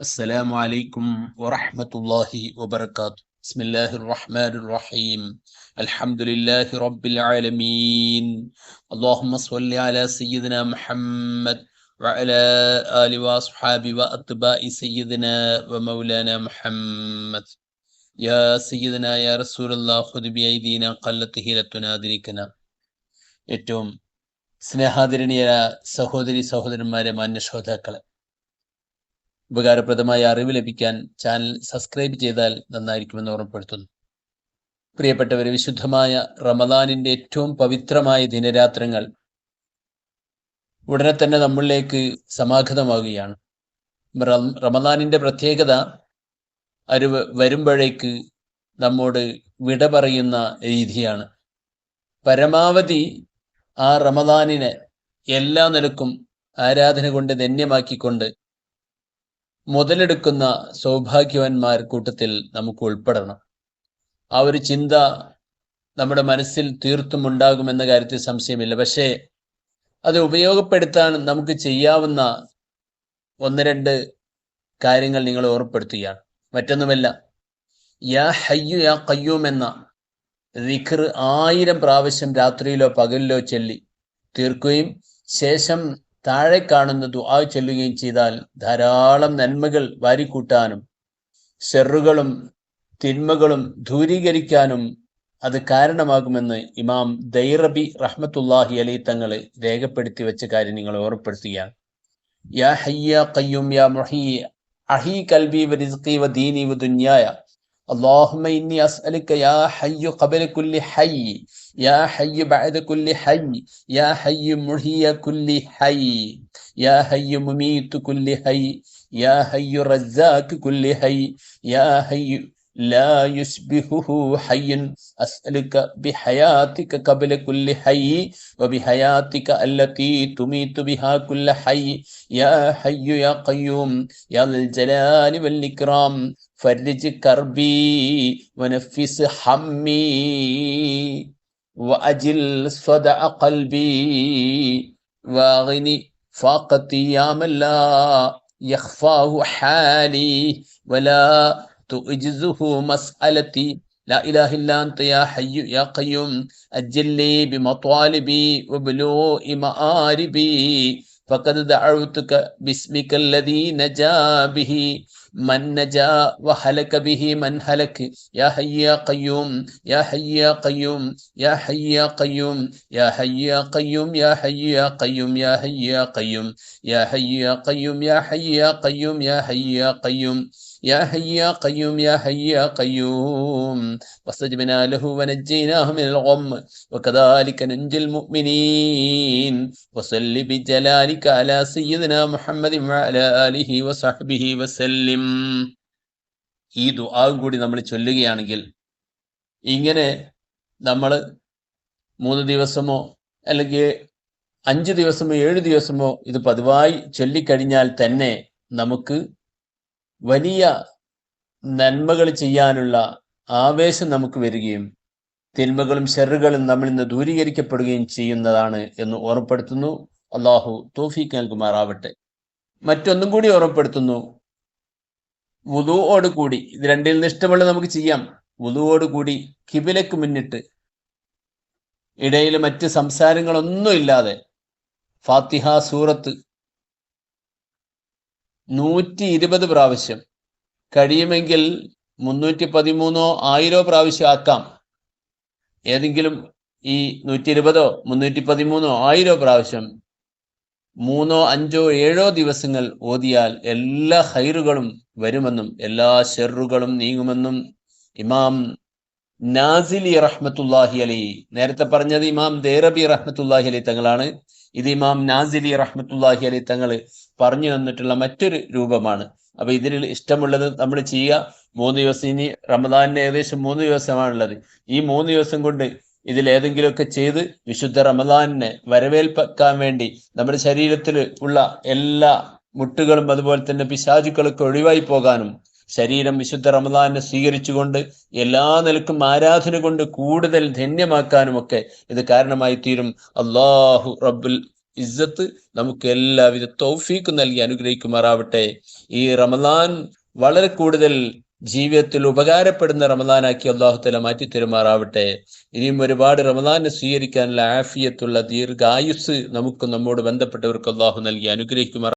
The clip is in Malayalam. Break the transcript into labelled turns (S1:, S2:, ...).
S1: السلام عليكم ورحمة الله وبركاته. بسم الله الرحمن الرحيم. الحمد لله رب العالمين. اللهم صل على سيدنا محمد وعلى آل وأصحاب وأتباع سيدنا ومولانا محمد. يا سيدنا يا رسول الله خذ بأيدينا قلت هيلتنا أدركنا. ഏറ്റവും സ്നേഹാദരണീയ സഹോദരി സഹോദരന്മാരെ, മാന്യ ശ്രോതാക്കളെ, ഉപകാരപ്രദമായ അറിവ് ലഭിക്കാൻ ചാനൽ സബ്സ്ക്രൈബ് ചെയ്താൽ നന്നായിരിക്കുമെന്ന് ഓർമ്മപ്പെടുത്തുന്നു. പ്രിയപ്പെട്ടവരെ, വിശുദ്ധമായ റമദാനിൻ്റെ ഏറ്റവും പവിത്രമായ ദിനരാത്രങ്ങൾ ഉടനെ തന്നെ നമ്മളിലേക്ക് സമാഗതമാവുകയാണ്. റമദാനിൻ്റെ പ്രത്യേകത വരുമ്പോഴേക്ക് നമ്മോട് വിട പറയുന്ന രീതിയാണ്. പരമാവധി ആ റമദാനിനെ എല്ലാ നിലക്കും ആരാധന കൊണ്ട് ധന്യമാക്കിക്കൊണ്ട് മുതലെടുക്കുന്ന സൗഭാഗ്യവാന്മാർ കൂട്ടത്തിൽ നമുക്ക് ഉൾപ്പെടണം. ആ ഒരു ചിന്ത നമ്മുടെ മനസ്സിൽ തീർത്തും ഉണ്ടാകുമെന്ന കാര്യത്തിൽ സംശയമില്ല. പക്ഷേ അത് ഉപയോഗപ്പെടുത്താൻ നമുക്ക് ചെയ്യാവുന്ന ഒന്ന് രണ്ട് കാര്യങ്ങൾ നിങ്ങൾ ഓർമ്മപ്പെടുത്തുകയാണ്. മറ്റൊന്നുമല്ല, യാ ഹയ്യു യാ ഖയ്യൂം എന്ന ദിക്ർ 1000 പ്രാവശ്യം രാത്രിയിലോ പകലിലോ ചൊല്ലി തീർക്കുകയും ശേഷം താഴെ കാണുന്ന ദുആ ചൊല്ലുകയും ചെയ്താൽ ധാരാളം നന്മകൾ വാരിക്കൂട്ടാനും ഷെറുകളും തിന്മകളും ദൂരീകരിക്കാനും അത് കാരണമാകുമെന്ന് ഇമാം ദൈറബി റഹ്മത്തുള്ളാഹി അലൈഹി തങ്ങൾ രേഖപ്പെടുത്തി വെച്ച കാര്യം നിങ്ങൾ ഓർമ്മപ്പെടുത്തുകയാണ്. യാ ഹയ്യ ഖയ്യൂം യാ മുഹീ അഹീ കൽബി വ റിസ്ഖി വ ദീനി വ ദുനിയായ اللهم إني أسألك يا حي قبل كل حي يا حي بعد كل حي يا حي محيي كل حي يا حي مميت كل حي يا حي رزاق كل حي يا حي لا يشبهه حي أسألك بحياتك قبل كل حي وبحياتك التي تميت بها كل حي يا حي يا قيوم يا ذا الجلال والإكرام فرج كربي ونفس حمي وأجل صدع قلبي واغني فاقتي يا من لا يخفاه حالي ولا تؤجزه مسألتي لا إله إلا أنت يا حي يا قيوم أجل لي بمطالبي وبلوء مآربي فقد دعوتك باسمك الذي نجا به من نجا وهلك به من هلك يا حي يا قيوم يا حي يا قيوم يا حي يا قيوم يا حي يا قيوم يا حي يا قيوم يا حي يا قيوم يا حي يا قيوم يا حي يا قيوم يا حي يا قيوم يا حي يا قيوم يا حي يا قيوم واستجبنا له ونجيناه من الغم وكذلك ننجي المؤمنين وصل بجلالك على سيدنا محمد وعلى آله وصحبه وسلم. ഈ ദുആ കൂടി നമ്മൾ ചൊല്ലുകയാണെങ്കിൽ ഇങ്ങനെ നമ്മൾ 3 ദിവസമോ അല്ലെങ്കിൽ 5 ദിവസമോ 7 ദിവസമോ ഇത് പതിവായി ചൊല്ലിക്കഴിഞ്ഞാൽ തന്നെ നമുക്ക് വലിയ നന്മകൾ ചെയ്യാനുള്ള ആവേശം നമുക്ക് വരികയും തിന്മകളും ഷെറുകളും നമ്മളിൽ നിന്ന് ദൂരീകരിക്കപ്പെടുകയും ചെയ്യുന്നതാണ് എന്ന് ഓർമ്മപ്പെടുത്തുന്നു. അള്ളാഹു തൗഫീഖ് നൽകുമാറാവട്ടെ. മറ്റൊന്നും കൂടി ഓർമ്മപ്പെടുത്തുന്നു, വുദൂഓട് കൂടി, ഇത് രണ്ടിൽ നിന്ന് ഇഷ്ടമുള്ളത് നമുക്ക് ചെയ്യാം. വുദൂഓട് കൂടി ഖിബിലക്ക് മുന്നിട്ട് ഇടയിൽ മറ്റ് സംസാരങ്ങളൊന്നും ഇല്ലാതെ ഫാത്തിഹ സൂറത്ത് 120 പ്രാവശ്യം, കഴിയുമെങ്കിൽ 313 1000 പ്രാവശ്യം ആക്കാം. ഏതെങ്കിലും ഈ 120 313 1000 പ്രാവശ്യം 3 5 7 ദിവസങ്ങൾ ഓതിയാൽ എല്ലാ ഖൈറുകളും വരുമെന്നും എല്ലാ ഷെറുകളും നീങ്ങുമെന്നും ഇമാം നാസിലി റഹ്മത്തുള്ളാഹി അലൈഹി, നേരത്തെ പറഞ്ഞത് ഇമാം ദൈറബി റഹ്മത്തുള്ളാഹി അലൈഹി തങ്ങളാണ്. ഇത് ഇമാം നാസിലി റഹ്മത്തുള്ളാഹി അലൈഹി തങ്ങൾ പറഞ്ഞു തന്നിട്ടുള്ള മറ്റൊരു രൂപമാണ്. അപ്പൊ ഇതിൽ ഇഷ്ടമുള്ളത് നമ്മൾ ചെയ്യുക. 3 ദിവസം, ഇനി റമദാനിന് ഏകദേശം 3 ദിവസമാണുള്ളത്. ഈ 3 ദിവസം കൊണ്ട് ഇതിൽ ഏതെങ്കിലുമൊക്കെ ചെയ്ത് വിശുദ്ധ റമദാനിനെ വരവേൽക്കാൻ വേണ്ടി നമ്മുടെ ശരീരത്തിൽ ഉള്ള എല്ലാ മുട്ടുകളും അതുപോലെ തന്നെ പിശാചുക്കളൊക്കെ ഒഴിവായി പോകാനും ശരീരം വിശുദ്ധ റമദാനെ സ്വീകരിച്ചുകൊണ്ട് എല്ലാ നിലക്കും ആരാധന കൊണ്ട് കൂടുതൽ ധന്യമാക്കാനുമൊക്കെ ഇത് കാരണമായി തീരും. അല്ലാഹു റബ്ബുൽ ഇസ്സത്ത് നമുക്ക് എല്ലാവിധ തൗഫീഖും നൽകി അനുഗ്രഹിക്കുമാറാവട്ടെ. ഈ റമദാൻ വളരെ കൂടുതൽ ജീവിതത്തിൽ ഉപകാരപ്പെടുന്ന റമദാനാക്കി അല്ലാഹു തആല മാറ്റി തരുമാറാവട്ടെ. ഇനിയും ഒരുപാട് റമദാനെ സ്വീകരിക്കാനുള്ള ആഫിയത്തുള്ള ദീർഘായുസ് നമുക്ക് നമ്മോട് ബന്ധപ്പെട്ടവർക്ക് അല്ലാഹു നൽകി അനുഗ്രഹിക്കുമാറാവട്ടെ.